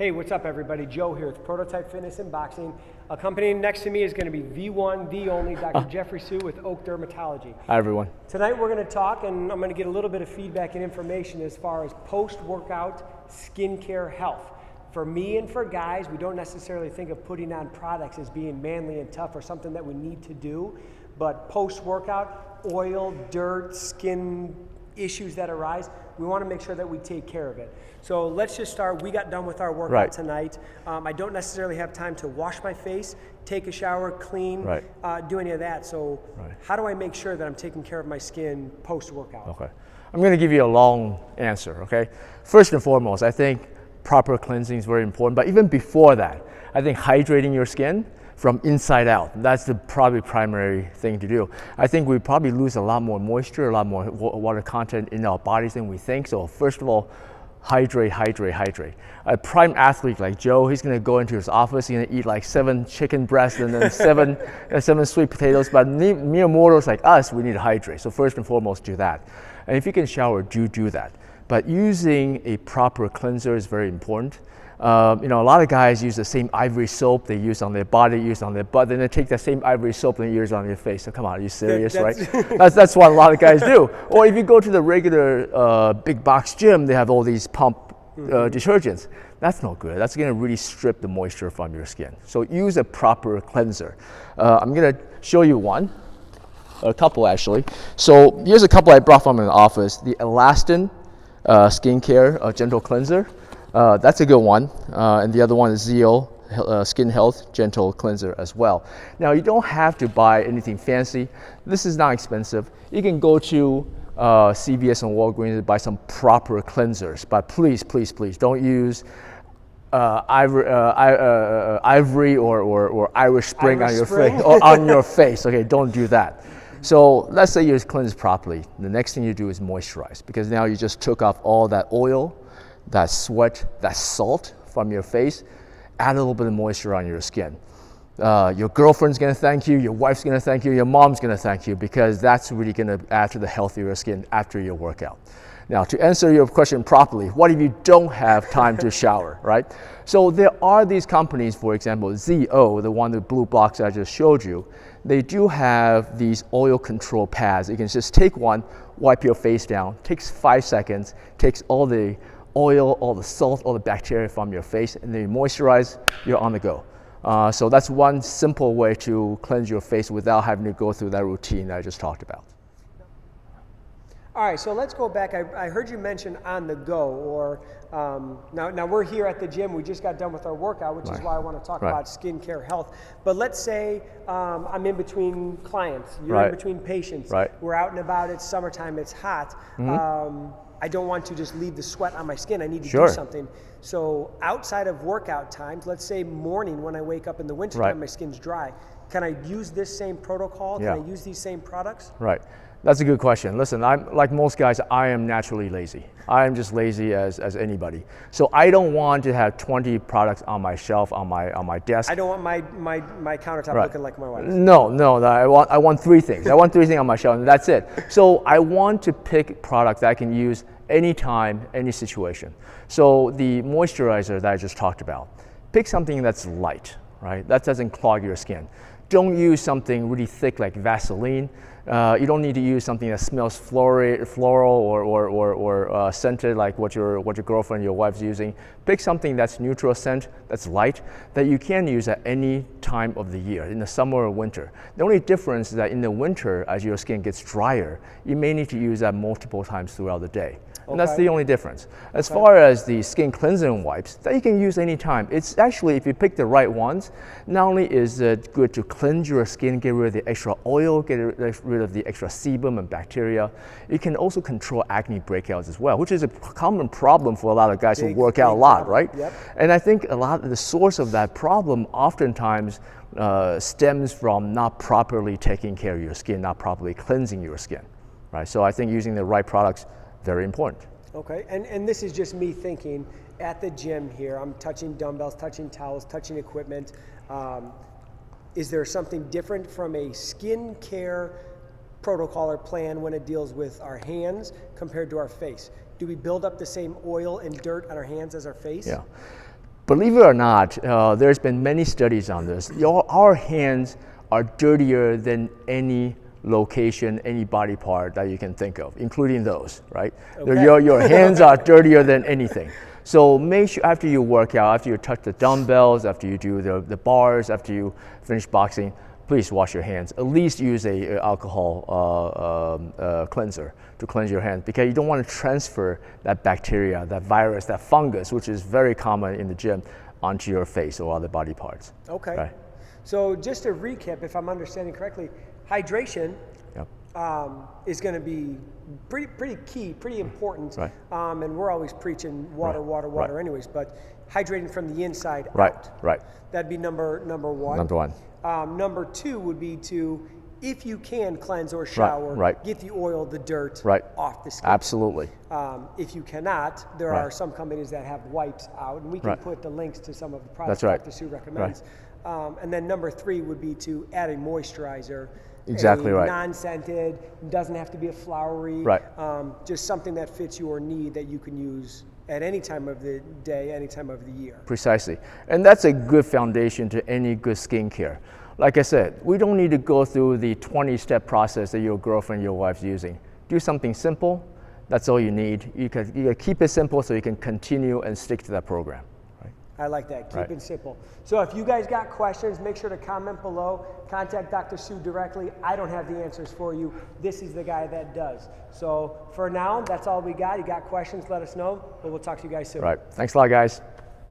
Hey, what's up everybody? Joe here with Prototype Fitness and Boxing. Accompanying next to me is going to be the one, the only Dr. Jeffrey Sue with Oak Dermatology. Hi everyone. Tonight we're going to talk, and I'm going to get a little bit of feedback and information as far as post-workout skincare health. For me and for guys, we don't necessarily think of putting on products as being manly and tough or something that we need to do, but post-workout, oil, dirt, skin issues that arise, we want to make sure that we take care of it. So let's just start. We got done with our workout tonight. I don't necessarily have time to wash my face, take a shower, clean, do any of that. So how do I make sure that I'm taking care of my skin post-workout? Okay. I'm going to give you a long answer, okay? First and foremost, I think proper cleansing is very important, but even before that, I think hydrating your skin from inside out, that's the probably primary thing to do. I think we probably lose a lot more moisture, a lot more water content in our bodies than we think. So first of all, hydrate. A prime athlete like Joe, he's gonna go into his office, he's gonna eat like 7 chicken breasts and then seven sweet potatoes. But mere mortals like us, we need to hydrate. So first and foremost, do that. And if you can shower, do that. But using a proper cleanser is very important. A lot of guys use the same ivory soap they use on their body, use on their butt, then they take that same ivory soap and use on their face. So come on, are you serious, right? That's what a lot of guys do. Or if you go to the regular big box gym, they have all these pump detergents. That's no good. That's gonna really strip the moisture from your skin. So use a proper cleanser. I'm gonna show you a couple actually. So here's a couple I brought from an office. The Alastin Skincare Gentle Cleanser. That's a good one, and the other one is Zeo Skin Health Gentle Cleanser as well. Now you don't have to buy anything fancy. This is not expensive. You can go to CVS and Walgreens to buy some proper cleansers, but please don't use ivory or Irish Spring on your face or on your face. Okay, don't do that. So let's say you cleanse properly. The next thing you do is moisturize, because now you just took off all that oil, that sweat, that salt from your face. Add a little bit of moisture on your skin. Your girlfriend's gonna thank you, your wife's gonna thank you, your mom's gonna thank you, because that's really gonna add to the health of your skin after your workout. Now, to answer your question properly, what if you don't have time to shower, right? So there are these companies, for example, Zeo, the one, the blue box I just showed you, they do have these oil control pads. You can just take one, wipe your face down, takes 5 seconds, takes all the oil, all the salt, all the bacteria from your face, and then you moisturize, you're on the go. So that's one simple way to cleanse your face without having to go through that routine that I just talked about. All right, so let's go back. I heard you mention on the go, or now we're here at the gym. We just got done with our workout, which is why I want to talk about skincare health. But let's say I'm in between clients, you're in between patients. We're out and about, it's summertime, it's hot. I don't want to just leave the sweat on my skin. I need to do something. So outside of workout times, let's say morning when I wake up in the wintertime, my skin's dry. Can I use this same protocol? Can I use these same products? That's a good question. Listen, I'm like most guys, I am naturally lazy. I am just lazy as anybody. So I don't want to have 20 products on my shelf, on my desk. I don't want my countertop looking like my wife's. No, I want 3 things. I want 3 things on my shelf, and that's it. So I want to pick products that I can use anytime, any situation. So the moisturizer that I just talked about, pick something that's light, right? That doesn't clog your skin. Don't use something really thick like Vaseline. You don't need to use something that smells floral or scented like what your girlfriend, your wife's using. Pick something that's neutral scent, that's light, that you can use at any time of the year, in the summer or winter. The only difference is that in the winter, as your skin gets drier, you may need to use that multiple times throughout the day. And that's the only difference. As far as the skin cleansing wipes, that you can use anytime. It's actually, if you pick the right ones, not only is it good to cleanse your skin, get rid of the extra oil, get rid of the extra sebum and bacteria, it can also control acne breakouts as well, which is a common problem for a lot of guys who work out a lot, right? And I think a lot of the source of that problem oftentimes stems from not properly taking care of your skin, not properly cleansing your skin, right? So I think using the right products, very important. Okay, and this is just me thinking at the gym here, I'm touching dumbbells, touching towels, touching equipment. Is there something different from a skin care protocol or plan when it deals with our hands compared to our face? Do we build up the same oil and dirt on our hands as our face? believe it or not, there's been many studies on this. Our hands are dirtier than any location, any body part that you can think of, including those, right? Okay. Your hands are dirtier than anything. So make sure after you work out, after you touch the dumbbells, after you do the bars, after you finish boxing, please wash your hands. At least use a alcohol cleanser to cleanse your hands, because you don't want to transfer that bacteria, that virus, that fungus, which is very common in the gym, onto your face or other body parts. Okay. Right. So just to recap, if I'm understanding correctly, hydration Yep. is going to be pretty key, pretty important. Right. And we're always preaching water, Right. water, water Right. anyways, but hydrating from the inside Right. out. Right. That'd be number one. Number one. Number two would be to, if you can cleanse or shower, right. get the oil, the dirt Right. off the skin. Absolutely. If you cannot, there Right. are some companies that have wipes out, and we can Right. put the links to some of the products That's right. Dr. Sue recommends. And then number three would be to add a moisturizer. Exactly right. Non-scented, doesn't have to be a flowery. Right. Just something that fits your need that you can use at any time of the day, any time of the year. Precisely. And that's a good foundation to any good skincare. Like I said, we don't need to go through the 20-step process that your girlfriend, your wife's using. Do something simple. That's all you need. You can keep it simple so you can continue and stick to that program. Right? I like that. Keep Right. it simple. So if you guys got questions, make sure to comment below. Contact Dr. Sue directly. I don't have the answers for you. This is the guy that does. So for now, that's all we got. You got questions, let us know. But we'll talk to you guys soon. Right. Thanks a lot, guys.